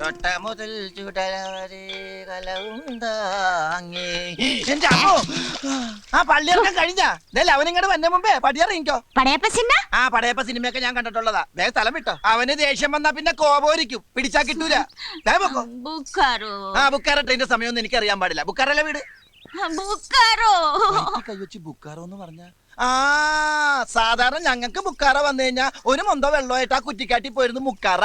തൊട്ട മുതൽ ചുടലവരെ കലവുണ്ടാങ്ങി. എന്റെ അമ്മോ, ആ പള്ളിയൊക്കെ കഴിഞ്ഞാ അവനിങ്ങോട്ട് വന്ന മുമ്പേ പടിയറിയിക്കോ. ആ പടയപ്പ സിനിമയൊക്കെ ഞാൻ കണ്ടിട്ടുള്ളതാ. വേഗം സ്ഥലം വിട്ടോ. അവന് ദേഷ്യം വന്നാ പിന്നെ കോപോരിക്കും, പിടിച്ചാ കിട്ടൂല. ആ ബുക്കാറോ ട്രെയിന്റെ സമയമൊന്നും എനിക്ക് അറിയാൻ പാടില്ല. ബുക്കാറല്ല വീട്. കൈവച്ച് ബുക്കാറോ എന്ന് പറഞ്ഞ ആ സാധാരണ ഞങ്ങൾക്ക് ബുക്കാറ വന്നു കഴിഞ്ഞാ ഒരു മൊന്തോ വെള്ളമായിട്ട് ആ കുറ്റിക്കാട്ടി പോയിരുന്നു മുക്കാറ.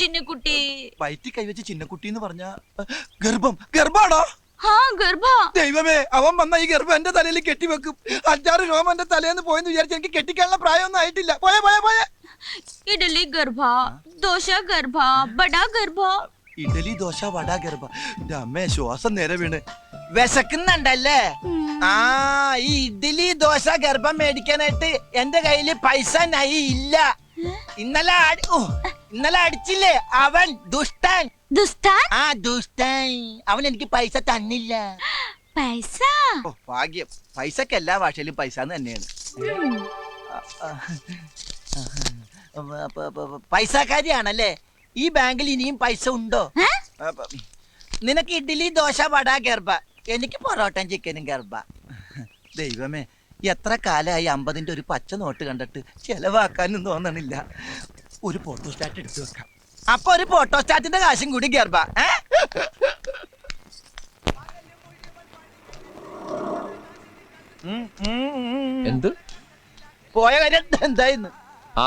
ചിന്നക്കുട്ടി വയറ്റി കൈവച്ച് ചിന്നക്കുട്ടി എന്ന് പറഞ്ഞ ഗർഭാണോ? ദൈവമേ, അവൻ വന്ന ഈ ഗർഭം എന്റെ തലയിൽ കെട്ടിവെക്കും. 5-6 രോമം എന്റെ തലേന്ന് പോയെന്ന് വിചാരിച്ച് എനിക്ക് കെട്ടിക്കാനുള്ള പ്രായമൊന്നും ആയിട്ടില്ല. പോയെ പോയെ പോയെ. ഇഡലി ഗർഭ, ദോശ ഗർഭ, ബടാ ഗർഭ. ഇഡലി ദോശ വട ഗർഭ. അമ്മേ, ശ്വാസം നേരെ വീണ്. വിശക്കുന്നുണ്ടല്ലേ? ആ ഈ ഇഡലി ദോശ ഗർഭം മേടിക്കാനായിട്ട് എന്റെ കയ്യില് പൈസ നൈ ഇല്ല. ഇന്നലെ അടിച്ചില്ലേ അവൻ ദുഷ്ടൻ. ആ ദുഷ്ടൻ അവൻ എനിക്ക് പൈസ തന്നില്ല. പൈസ ഭാഗ്യം. പൈസക്ക് എല്ലാ ഭാഷയിലും പൈസ തന്നെയാണ്. പൈസക്കാരിയാണല്ലേ? ഈ ബാങ്കിൽ ഇനിയും പൈസ ഉണ്ടോ? നിനക്ക് ഇഡ്ഡലി ദോശ വട ഗർഭ, എനിക്ക് പൊറോട്ടയും ചിക്കനും ഗർഭ. ദൈവമേ, എത്ര കാലമായി 50-ന്റെ ഒരു പച്ച നോട്ട് കണ്ടിട്ട് ചെലവാക്കാനും തോന്നണില്ല. ഒരു ഫോട്ടോസ്റ്റാറ്റ് എടുത്തു വെക്കാം. അപ്പൊ ഒരു ഫോട്ടോസ്റ്റാറ്റിന്റെ കാശും കൂടി ഗർഭ. എന്ത് പോയ കാര്യം എന്തായിരുന്നു?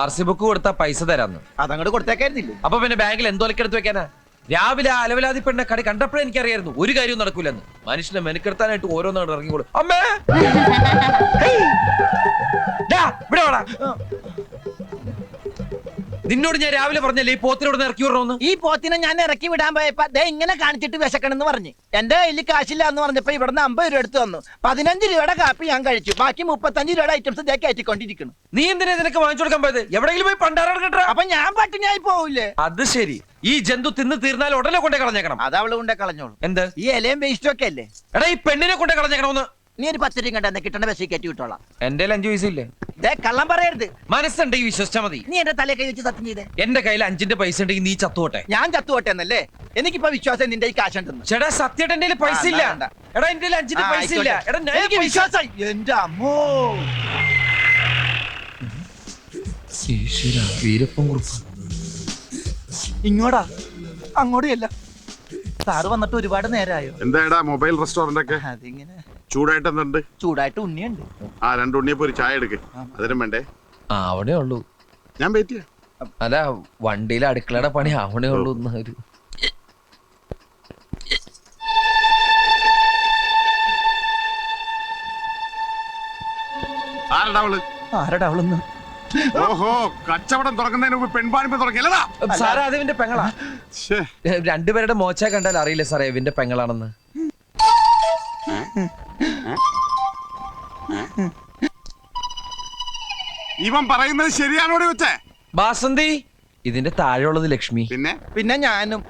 RC ബുക്ക് കൊടുത്താ പൈസ തരാന്ന്. അതങ്ങോട്ട് കൊടുത്തേക്കായിരുന്നില്ലേ? അപ്പൊ പിന്നെ ബാങ്കിൽ എന്തോലക്കെടുത്ത് വെക്കാനാ? രാവിലെ അലവലാതി പെണ്ണ കടി കണ്ടപ്പോഴേ എനിക്കറിയായിരുന്നു ഒരു കാര്യവും നടക്കൂലെന്ന്. മനുഷ്യനെ മെനക്കെടുത്താനായിട്ട് ഓരോന്നാണ് ഇറങ്ങിക്കോളൂ. അമ്മേ, ഇവിടെ വാടാ. നിന്നോട് ഞാൻ രാവിലെ പറഞ്ഞല്ലേ ഈ പോത്തിനോട് ഇറക്കി വിടണമെന്ന്. ഈ പോത്തിനെ ഞാൻ ഇറക്കി വിടാൻ പോയപ്പോ ദേ ഇങ്ങനെ കാണിച്ചിട്ട് വിശക്കണെന്ന് പറഞ്ഞു. എന്റെ കയ്യിൽ കാശില്ല എന്ന് പറഞ്ഞപ്പോ ഇവിടുന്ന് 50 രൂപ എടുത്തു തന്നു. 15 രൂപയുടെ കാപ്പി ഞാൻ കഴിച്ചു. ബാക്കി 35 രൂപയുടെ ഐറ്റംസ് ഇതേ കയറ്റിക്കൊണ്ടിരിക്കുന്നു. നീ എന്തിനാ നിനക്ക് വാങ്ങിച്ചു കൊടുക്കാൻ പോയത്? എവിടെയെങ്കിലും പോയി പണ്ടാറാണ് കേട്ടോ. അപ്പൊ ഞാൻ പട്ടിണിയായി പോവില്ലേ? അത് ശരി. ഈ ജന്തു തിന്ന് തീർന്നാൽ ഉടനെ കൊണ്ടേ കളഞ്ഞേക്കണം. അത് അവള് കൊണ്ടേ കളഞ്ഞോളൂ. എന്ത്? ഈ ഇലയും വേസ്റ്റും ഒക്കെ അല്ലേ? എടാ, ഈ പെണ്ണിനെ കൊണ്ടേ കളഞ്ഞേക്കണമെന്ന്. നീ ഒരു 10 രൂപ കണ്ടെന്ന് കിട്ടണ ബസ്സിൽ കയറ്റി വിട്ടോളാം. എന്റെ 5 പൈസ ഇല്ലേ? കള്ളം പറയരുത്. മനസ്സുണ്ടെങ്കിൽ വിശ്വസിച്ചാ മതി. നീ എന്റെ തലേ കൈ വെച്ച് സത്യം ചെയ്തേ. എന്റെ കയ്യിൽ 5-ന്റെ പൈസ ഉണ്ടെങ്കിൽ നീ ചത്തുപോട്ടെ. ഞാൻ ചത്തുപോട്ടെ എന്നല്ലേ? എനിക്കിപ്പോ വിശ്വാസം നിന്റെ ഈ കാശുണ്ടെന്ന്. ചേട്ടാ, സത്യമായിട്ട് എന്റെ പൈസ ഇല്ല. എടാ, എന്റെ 5-ന്റെ പൈസ ഇല്ല. എടാ, എനിക്ക് വിശ്വാസം. എന്റെ അമ്മോ, ഇങ്ങോട്ടാ അങ്ങോട്ടല്ല. സാറ് വന്നിട്ട് ഒരുപാട് നേരമായോ? എന്താ മൊബൈൽ റെസ്റ്റോറന്റ് ഒക്കെ അതിങ്ങനെ ചൂടായിട്ട് എന്തുണ്ട്? ചൂടായിട്ട് ഉണ്ണിയുണ്ട്. ആ 2 ഉണ്ണിയപ്പോ ഒരു ചായ എടുക്ക്. അതിനും വേണ്ടേ? അവിടെ ഉള്ളൂ. ഞാൻ വെയിറ്റ് ചെയ്യാം. അല്ല, വണ്ടിയിലെ അടുക്കളയുടെ പണി അവിടെ ഉള്ളൂ. ആരടാ അവള്? ഓഹോ, കച്ചവടം തുറക്കുന്നതിന് മുമ്പ് പെൺപാണിപ്പ് തുടങ്ങിയല്ലടാ. സാറേ, അത് ഇവന്റെ പെങ്ങളാ. രണ്ടുപേരുടെ മോച്ച കണ്ടാൽ അറിയില്ല സാറേ ഇവന്റെ പെങ്ങളാണെന്ന്. ഇവൻ പറയുന്നത് ശരിയാണോ വെച്ചേ? ബാസന്തി, ഇതിന്റെ താഴെയുള്ളത് ലക്ഷ്മി. പിന്നെ ഞാനും.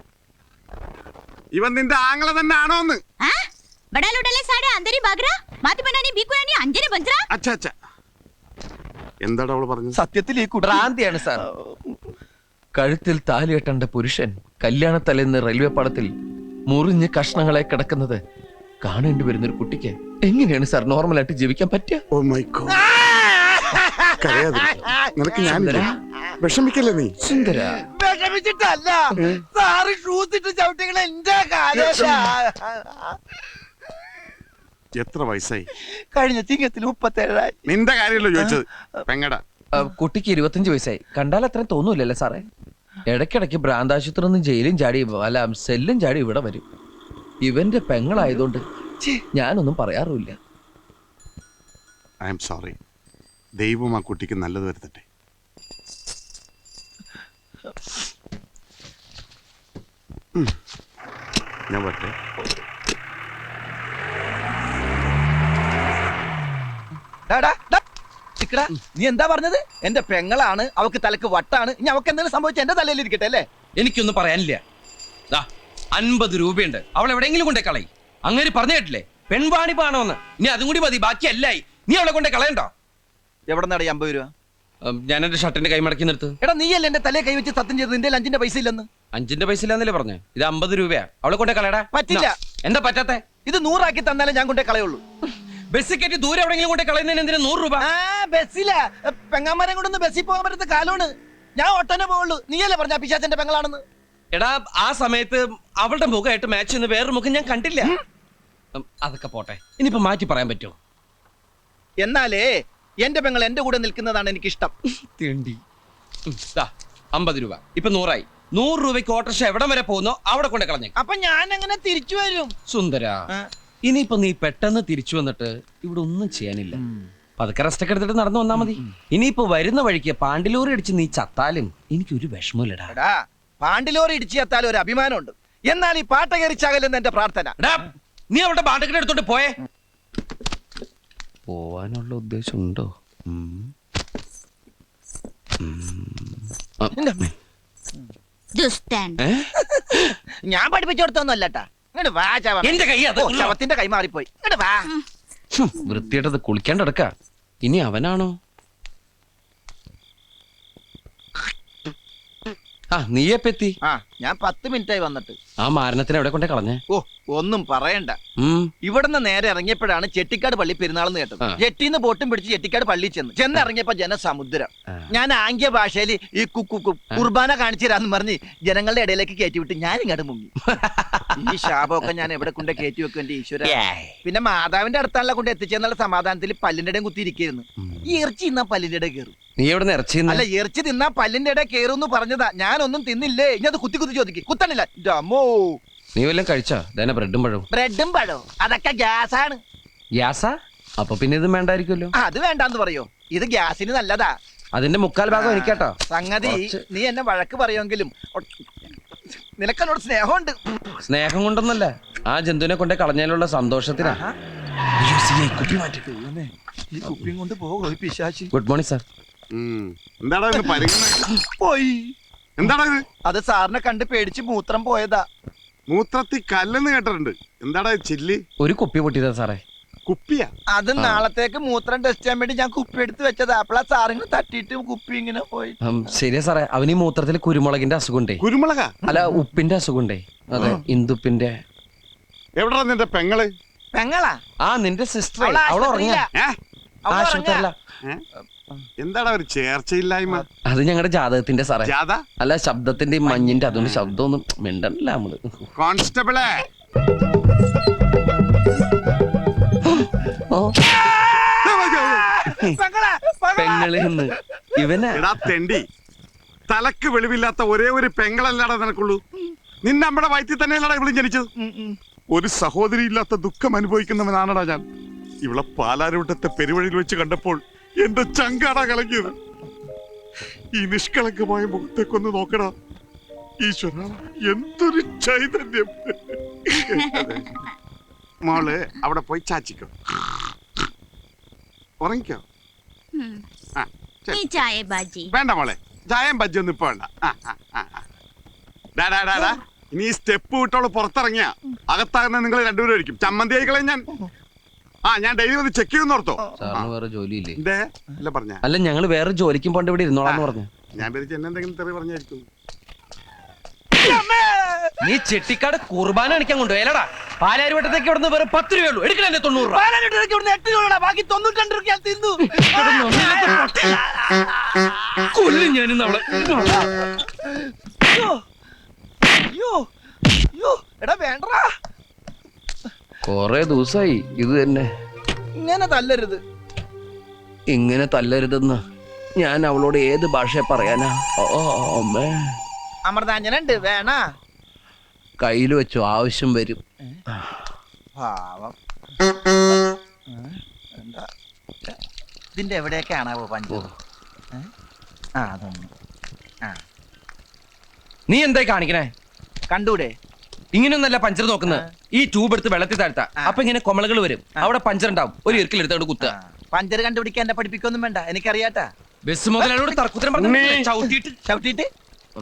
ഇവൻ നിന്റെ ആങ്ങളെ തന്നെ ആണോന്ന്? എന്താടാ അവള് പറഞ്ഞത്? സത്യത്തിൽ ഈ ഭ്രാന്തിയാണ് സാർ. കഴുത്തിൽ താലി കെട്ടേണ്ട പുരുഷൻ കല്യാണത്തലേന്ന് റെയിൽവേ പാളത്തിൽ മുറിഞ്ഞ് കഷ്ണങ്ങളെ കിടക്കുന്നത് കാണേണ്ടി വരുന്ന ഒരു കുട്ടിക്ക് എങ്ങനെയാണ് സാർ നോർമലായിട്ട് ജീവിക്കാൻ പറ്റുക? Oh my god. നിനക്ക് ഞാനില്ല, വിഷമിക്കല്ലേ നീ? സുന്ദര, വിഷമിച്ചിട്ടല്ല സാറ് ഷൂസ് ഇട്ട് ചവിട്ടികൾ എന്റെ കാലം. എത്ര വയസ്സായി? കഴിഞ്ഞ ചിങ്ങത്തിൽ 37. നിന്റെ കാര്യമല്ലോ ചോദിച്ചത്. പെങ്ങടാ. കുട്ടിക്ക് 25 വയസ്സായി. കണ്ടാൽ അത്രയും തോന്നൂലല്ലേ സാറേ? ഇടയ്ക്കിടയ്ക്ക് ഭ്രാന്താശുപത്രി നിന്ന് ജയിലും ചാടി അല്ല സെല്ലും ചാടി ഇവിടെ വരും. ഇവന്റെ പെങ്ങളായതുകൊണ്ട് ഞാനൊന്നും പറയാറുമില്ല. I am sorry. ദൈവം ആ കുട്ടിക്ക് നല്ലത് വരുത്തട്ടെ. ഞാൻ വരട്ടെ. നീ എന്താ പറഞ്ഞത്? എന്റെ പെങ്ങളാണ്, അവക്ക് തലക്ക് വട്ടാണ്. ഇനി അവക്ക് എന്തെങ്കിലും സംഭവിച്ച എന്റെ തലയിൽ ഇരിക്കട്ടെ അല്ലേ? എനിക്കൊന്നും പറയാനില്ല. 50 രൂപയുണ്ട്, അവൾ എവിടെയെങ്കിലും കൊണ്ടേ കളയി. അങ്ങനെ പറഞ്ഞു കേട്ടില്ലേ, പെൺവാണിപ്പാണോന്ന്. ഇനി അതും കൂടി മതി, ബാക്കി അല്ലായി. നീ അവളെ കൊണ്ടേ കളയണ്ടോ? എവിടെ നിന്നാണ് 50 രൂപ? ഞാൻ എന്റെ ഷർട്ടിന്റെ കൈ മടക്കി നിർത്ത്. എടാ, നീയല്ലേ എന്റെ തലയെ കൈ വെച്ച് സത്യം ചെയ്ത് നിന്റെ 5-ന്റെ പൈസ ഇല്ലെന്ന്? 5ന്റെ പൈസ ഇല്ലാന്നല്ലേ പറഞ്ഞേ? ഇത് 50 രൂപയാ. അവളെ കൊണ്ടേ കളയടാ. പറ്റില്ല. എന്താ പറ്റാത്തെ? ഇത് 100 ആക്കി തന്നാലേ ഞാൻ കൊണ്ടേ കളയുള്ളൂ. ബസ്സിൽ കയറ്റി ദൂരെ എവിടെയെങ്കിലും കൊണ്ടേ കളയുന്നതിന് എന്തിനാ 100 രൂപ? ബസ്സില പെങ്ങാമരം കൊണ്ടൊന്ന് ബസ്സിൽ പോകാൻ പറ്റുന്ന കാലമാണ്. ഞാൻ ഒട്ടനെ പോവുള്ളൂ. നീയല്ലേ പറഞ്ഞ പിശാചന്റെ പെങ്ങളാണെന്ന്? എടാ, ആ സമയത്ത് അവളുടെ മുഖമായിട്ട് മാച്ച് ചെയ്യുന്ന വേറൊരു മുഖം ഞാൻ കണ്ടില്ല. അതൊക്കെ പോട്ടെ, ഇനിയിപ്പോ മാറ്റി പറയാൻ പറ്റുമോ? എന്നാലേ എന്റെ പെങ്ങൾ എന്റെ കൂടെ നിൽക്കുന്നതാണ് എനിക്കിഷ്ടം. തിണ്ടി. 50 രൂപ ഇപ്പൊ 100 ആയി. 100 രൂപയ്ക്ക് ഓട്ടോറിക്ഷ എവിടം വരെ പോകുന്നോ അവിടെ കൊണ്ടേ കളഞ്ഞേ. അപ്പൊ ഞാൻ അങ്ങനെ തിരിച്ചു വരും. സുന്ദര, ഇനിയിപ്പോ നീ പെട്ടെന്ന് തിരിച്ചു വന്നിട്ട് ഇവിടെ ഒന്നും ചെയ്യാനില്ല. പതുക്കെ റെസ്റ്റ് ഒക്കെ എടുത്തിട്ട് നടന്നു വന്നാ മതി. ഇനിയിപ്പോ വരുന്ന വഴിക്ക് പാണ്ടിലോറി അടിച്ച് നീ ചത്താലും എനിക്കൊരു വിഷമമില്ലടാ. എടാ, പാണ്ടിലോറി ഇടിച്ചു ചത്താലും ഒരു അഭിമാനമുണ്ട്. എന്നാൽ ഈ പാട്ട കയറിച്ചാകലെന്ന് എന്റെ പ്രാർത്ഥന. എടാ, നീ അവിടെ പാട്ടൊക്കെ എടുത്തോണ്ട് പോയേ. പോവാനുള്ള ഉദ്ദേശം ഉണ്ടോ? ദുഷ്ടൻ. ഞാൻ പഠിപ്പിച്ചു കൊടുത്തൊന്നും അല്ലട്ടാ. ഇങ്ങോട്ട് വാ ചവ. എന്റെ കൈ അത്. ശവത്തിന്റെ കൈ മാറിപ്പോയി. ഇങ്ങോട്ട് വാ. വൃത്തിയായിട്ടത് കുളിക്കാണ്ട് കിടക്ക. ഇനി അവനാണോ? നീയെപ്പെത്തി? ഞാൻ 10 മിനിറ്റായി വന്നിട്ട്. ആ മാരണത്തിന് എവിടെ കൊണ്ടേ കളഞ്ഞേ? ഒന്നും പറയണ്ട. ഇവിടുന്ന് നേരെ ഇറങ്ങിയപ്പോഴാണ് ചെട്ടിക്കാട് പള്ളി പെരുന്നാളെന്ന് കേട്ടത്. ജെട്ടിന്ന് ബോട്ടും പിടിച്ച് ചെട്ടിക്കാട് പള്ളി ചെന്നിറങ്ങിയപ്പോ ജനസമുദ്രം. ഞാൻ ആംഗ്യ ഭാഷയിൽ ഈ കുർബാന കാണിച്ചു തരാന്ന് പറഞ്ഞ് ജനങ്ങളുടെ ഇടയിലേക്ക് കയറ്റിവിട്ട് ഞാൻ ഇങ്ങോട്ട് മുങ്ങി. ഈ ശാപമൊക്കെ ഞാൻ എവിടെ കൊണ്ട് കയറ്റി വെക്കും എന്റെ ഈശ്വര. പിന്നെ മാതാവിന്റെ അടുത്താണല്ലോ കൊണ്ട് എത്തിച്ചെന്നുള്ള സമാധാനത്തിൽ പല്ലിന്റെ ഇടയും കുത്തിയിരിക്കുന്നു. ഈ ഇറച്ചി തിന്നാ പല്ലിന്റെ ഇടയിൽ കയറും. നീ എവിടെ ഇറച്ചി? അല്ല, ഇറച്ചി തിന്നാ പല്ലിന്റെ ഇടയിൽ കയറും പറഞ്ഞതാ. ഞാനൊന്നും തിന്നില്ലേ. ഇനി അത് കുത്തി കുത്തി ചോദിക്കും. കുത്തണില്ല. ഡമോ, നീ വല്ലതും കഴിച്ചാ? ബ്രെഡും പഴവും. ബ്രെഡും പഴവും അതൊക്കെ ഗ്യാസാണ്. ഗ്യാസാ? അപ്പൊ പിന്നെ ഇത് വേണ്ടായിരിക്കുമല്ലോ. അത് വേണ്ടാന്ന് പറയോ? ഇത് ഗ്യാസിന് നല്ലതാ. അതിന്റെ 3/4 ഭാഗം എനിക്കാട്ടോ. സംഗതി നീ എന്നെ വഴക്ക് പറയുമെങ്കിലും നിനക്കെന്നോട് സ്നേഹമുണ്ട്. സ്നേഹം കൊണ്ടൊന്നല്ല, ആ ജന്തുവിനെ കൊണ്ടേ കളഞ്ഞാലുള്ള സന്തോഷത്തിനാ. Good morning sir. എന്താടാ പോയി. എന്താടാ ഇത്? അത് സാറിനെ കണ്ട് പേടിച്ച് മൂത്രം പോയതാ. മൂത്രത്തിൽ കല്ലെന്ന് കേട്ടിട്ടുണ്ട്. എന്താടാ ചില്ലി? ഒരു കുപ്പി പൊട്ടിയതാ സാറേ. കുപ്പിയാ? അത് നാളത്തേക്ക് മൂത്രം ടെസ്റ്റ് ചെയ്യാൻ വേണ്ടി ഞാൻ കുപ്പി എടുത്ത് വെച്ചതാ. അപ്പളാ സാറിന് തട്ടിയിട്ട് കുപ്പി ഇങ്ങനെ പോയി. ശരിയാ സാറേ, അവന് ഈ മൂത്രത്തിൽ കുരുമുളകിന്റെ അസുഖമുണ്ടേ. കുരുമുളകാ? അല്ല, ഉപ്പിന്റെ അസുഖമുണ്ടേ. അതെ, ഇന്ദുപ്പിന്റെ. എവിടാ നിന്റെ പെങ്ങള്? പെങ്ങളാ? നിന്റെ സിസ്റ്റർ. അവൾ ഉറങ്ങിയ ആശുപത്രിയല്ല. എന്താടാ ഒരു ചേർച്ചയില്ലായ്മ? അത് ഞങ്ങളുടെ ജാതകത്തിന്റെ സാറേ. ജാത? അല്ല, ശബ്ദത്തിന്റെ മഞ്ഞിന്റെ. അതുകൊണ്ട് ശബ്ദമൊന്നും മിണ്ടല്ല നമ്മള്. കോൺസ്റ്റബിളെ, പെങ്ങളിന്ന് ഇവനാ. എടാ തെണ്ടി, തലക്ക് വെളിവില്ലാത്ത ഒരേ ഒരു പെങ്ങളല്ലാടാ നിനക്കുള്ളൂ. നിന്നെ നമ്മുടെ വയറ്റിൽ തന്നെയല്ലടാ ഇവളും ജനിച്ചത്. ഒരു സഹോദരി ഇല്ലാത്ത ദുഃഖം അനുഭവിക്കുന്നവനാണടാ ഞാൻ. ഇവളെ പാലാരൂട്ടത്തെ പെരുവഴിയിൽ വെച്ച് കണ്ടപ്പോൾ എന്റെ ചങ്കാടാ കലങ്ങിയത്. ഈ നിഷ്കളങ്കമായ മുഖത്തേക്കൊന്ന് നോക്കടാ. ഈശ്വര, എന്തൊരു ചൈതന്യം. മോള് അവിടെ പോയി ചാച്ചിക്കോ, ഉറങ്ങിക്കോ. ചായ ബാജി വേണ്ട മോളെ, ചായം ബജ്ജൊന്നും ഇപ്പൊ വേണ്ട. ഇനി ഈ സ്റ്റെപ്പ് വിട്ടോള് പുറത്തിറങ്ങിയ അകത്താകുന്ന നിങ്ങൾ രണ്ടുപേരും ആയിരിക്കും. ചമ്മന്തി ആയിക്കളെ ഞാൻ. ഞാൻ ഡെയിലി ഒന്ന് ചെക്ക് ചെയ്യുന്ന ഓർത്തോ? സാറിന് വേറെ ജോലിയില്ലേ? അല്ല പറഞ്ഞ. അല്ല, ഞങ്ങള് വേറെ ജോലിക്കും പോണ്ട് ഇവിടെ ഇരുന്നോളാന്ന് പറഞ്ഞു. ഞാൻ പേരിച്ച് എന്നെ എന്തെങ്കിലും തെറി പറഞ്ഞായിരിക്കും. നീ ചെട്ടിക്കാട് കുർബാന കാണിക്കാൻ കൊണ്ടുപോയല്ലടാ. പാലാരിവട്ടത്തേക്ക് ഇവിടുന്ന് വെറും 10 രൂപയുള്ളൂ. എടുക്കണേ 90 രൂപ. പാലാരിവട്ടത്തേക്ക് ഇവിടുന്ന് 8 രൂപ, ബാക്കി 92 രൂപ ഞാൻ തിന്നു. കൊല്ലും ഞാനിന്ന് അവളെ. എടാ വേണ്ടടാ. കൊറേ ദിവസമായി ഇത് തന്നെ. ഇങ്ങനെ തല്ലരുത്. ഇങ്ങനെ തല്ലരുതെന്ന് ഞാൻ അവളോട് ഏത് ഭാഷ പറയാനാ? അമൃതാഞ്ജനുണ്ട്, വേണ? കയ്യിൽ വെച്ചു, ആവശ്യം വരും. പാവം. ഇതിന്റെ എവിടെയൊക്കെയാണാവോ പഞ്ചു? നീ എന്തായി കാണിക്കണേ? കണ്ടൂടെ? ഇങ്ങനെയൊന്നല്ല പഞ്ചർ നോക്കുന്നത്. ഈ ട്യൂബ് എടുത്ത് വെള്ളത്തിൽ താഴ്ത്താ. അപ്പൊ ഇങ്ങനെ കൊമളകൾ വരും. അവിടെ പഞ്ചർ ഉണ്ടാവും. ഒരു ഇറുക്കിൽ എടുത്തോണ്ട് കുത്തുക. പഞ്ചർ കണ്ടുപിടിക്കാൻ എന്നെ പഠിപ്പിക്കൊന്നും വേണ്ട, എനിക്കറിയാട്ടാ. ബസ് മുതലോട് തർക്കുത്തരം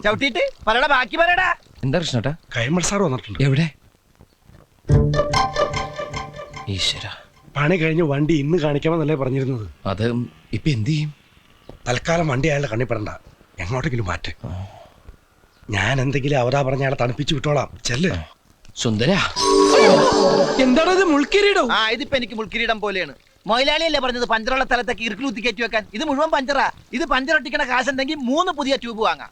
ചവിട്ടിട്ട് പറയടാ, ബാക്കി പറയടാ. എന്താ കൃഷ്ണേട്ടാ? കൈമൾ സാർ വന്നിട്ടുണ്ട്. എവിടെ? ഈശ്വര, പണി കഴിഞ്ഞ് വണ്ടി ഇന്ന് കാണിക്കാമെന്നല്ലേ പറഞ്ഞിരുന്നത്. അത് ഇപ്പൊ എന്ത് ചെയ്യും? തൽക്കാലം വണ്ടി അയാളുടെ കണ്ണിപ്പെടണ്ട, എങ്ങോട്ടെങ്കിലും മാറ്റേ. ഞാൻ എന്തെങ്കിലും അവതാ പറഞ്ഞ ആളെ തണുപ്പിച്ചു വിട്ടോളാം ചെല്ല്. സുന്ദര എന്താണത് മുൾക്കിരീടോ? ആ ഇതിപ്പോ എനിക്ക് മുൾക്കിരീടം പോലെയാണ്. മൊയിലാളിയല്ലേ പറഞ്ഞത് പഞ്ചറുള്ള സ്ഥലത്തേക്ക് ഇറുക്കിൽ കുത്തി കയറ്റി വെക്കാൻ. ഇത് മുഴുവൻ പഞ്ചറാ. ഇത് പഞ്ചറൊട്ടിക്കണ കാശുണ്ടെങ്കിൽ 3 പുതിയ ട്യൂബ് വാങ്ങാം.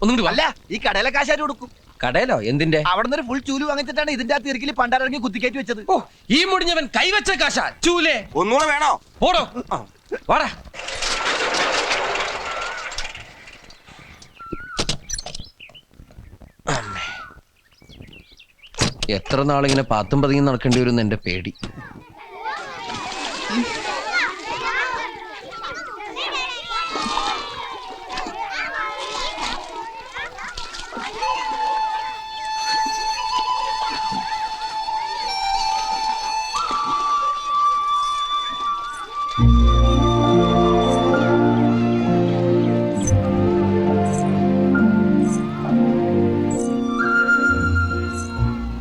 ഒന്നും അല്ല ഈ കടയിലെ കാശാര് കൊടുക്കും. കടയിലോ? എന്തിന്റെ? അവിടെ നിന്ന് ഒരു ഫുൾ ചൂല് വാങ്ങിച്ചിട്ടാണ് ഇതിന്റെ അകത്ത് ഇറുക്കിൽ പണ്ടാരിറങ്ങി കുത്തിക്കയറ്റി വെച്ചത്. ഓ, ഈ മുടിഞ്ഞവൻ കൈവച്ച കാശ ചൂലേ. ഒന്നുകൂടെ വേണോ? ഓടോ വാടാ. എത്ര നാളിങ്ങനെ പാത്തും പതുങ്ങി നടക്കേണ്ടി വരും എന്റെ പേടി.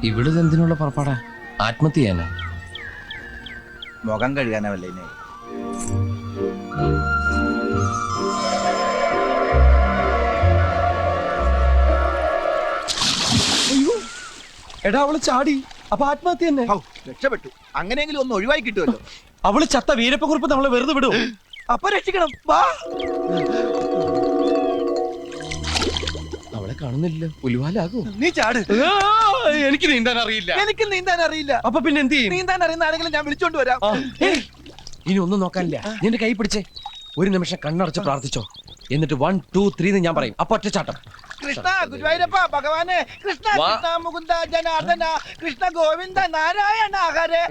ഇവിടെ എന്തിനുള്ള പുറപ്പാടാ? ആത്മഹത്യ ചെയ്യാനാ? മുഖം കഴുകാനാവല്ലേ ഇനി. എടാ അവള് ചാടി, അപ്പൊ ആത്മഹത്യ തന്നെ. ഹൗ, രക്ഷപ്പെട്ടു. അങ്ങനെയെങ്കിലും ഒന്ന് ഒഴിവായി കിട്ടുമല്ലോ. അവള് ചത്ത വീരപ്പക്കുറിപ്പ് നമ്മളെ വെറുതെ വിടും. അപ്പൊ രക്ഷിക്കണം. വാ. അവളെ കാണുന്നില്ല. പുലിവാലാകോ? നീ ചാട്. എനിക്ക് നീന്താൻ അറിയില്ല. എനിക്ക് നീന്താൻ അറിയില്ല. അപ്പൊ പിന്നെ എന്ത് ചെയ്യും? നീന്താൻ അറിയുന്ന ആരെങ്കിലും ഞാൻ വിളിച്ചോണ്ട് വരാം. ഏയ്, ഇനി ഒന്നും നോക്കാനില്ല. നിന്റെ കൈ പിടിച്ചേ. ഒരു നിമിഷം കണ്ണടച്ച് പ്രാർത്ഥിച്ചോ. എന്നിട്ട് 1 2 3 എന്ന് ഞാൻ പറയും. അപ്പൊ ഒറ്റച്ചാട്ടം. കൃഷ്ണ ഗുരുവായൂരപ്പ ഭഗവാനെ, കൃഷ്ണ വാ. കൃഷ്ണ മുകുന്ദ ജനാർദ്ദന, കൃഷ്ണ ഗോവിന്ദ നാരായണ ഹരേ.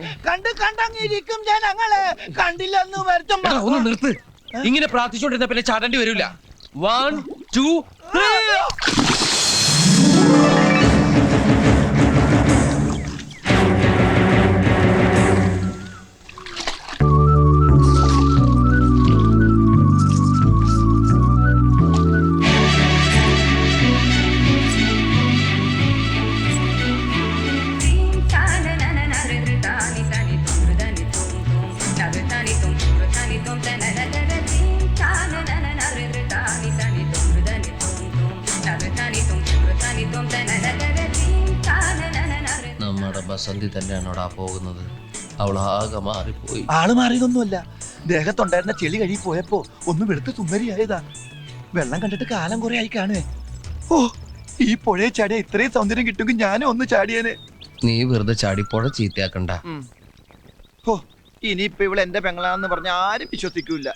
കണ്ടങ്ങിരിക്കും ജനങ്ങളെ, കണ്ടില്ലെന്ന് വരുത്തും. എടാ, ഒന്ന് നിർത്ത്. ഇങ്ങനെ പ്രാർത്ഥിച്ചോണ്ടിരുന്ന പിന്നെ ചാടേണ്ടി വരൂല. 1 2 3. നമ്മുടെ ബസന്തി തന്നെയാണോടാ പോകുന്നത്? അവളാകെ മാറിപ്പോയി. ആള് മാറിയതൊന്നുമല്ല. ദേഹത്തുണ്ടായിരുന്ന ചെളി കഴുകി പോയപ്പോ ഒന്ന് വെളുത്ത് സുന്ദരിയായതാ. വെള്ളം കണ്ടിട്ട് കാലം കുറെ ആയി കാണുവേ. ഓ, ഈ പുഴയെ ചാടിയ ഇത്രയും സൗന്ദര്യം കിട്ടുമെങ്കിൽ ഞാനും ഒന്ന് ചാടിയേനെ. നീ വെറുതെ ചാടിപ്പോഴ ചീത്തയാക്കണ്ട. ഓ, ഇനിയിപ്പൊ ഇവള് എന്റെ പെങ്ങളാന്ന് പറഞ്ഞ ആരും വിശ്വസിക്കൂല.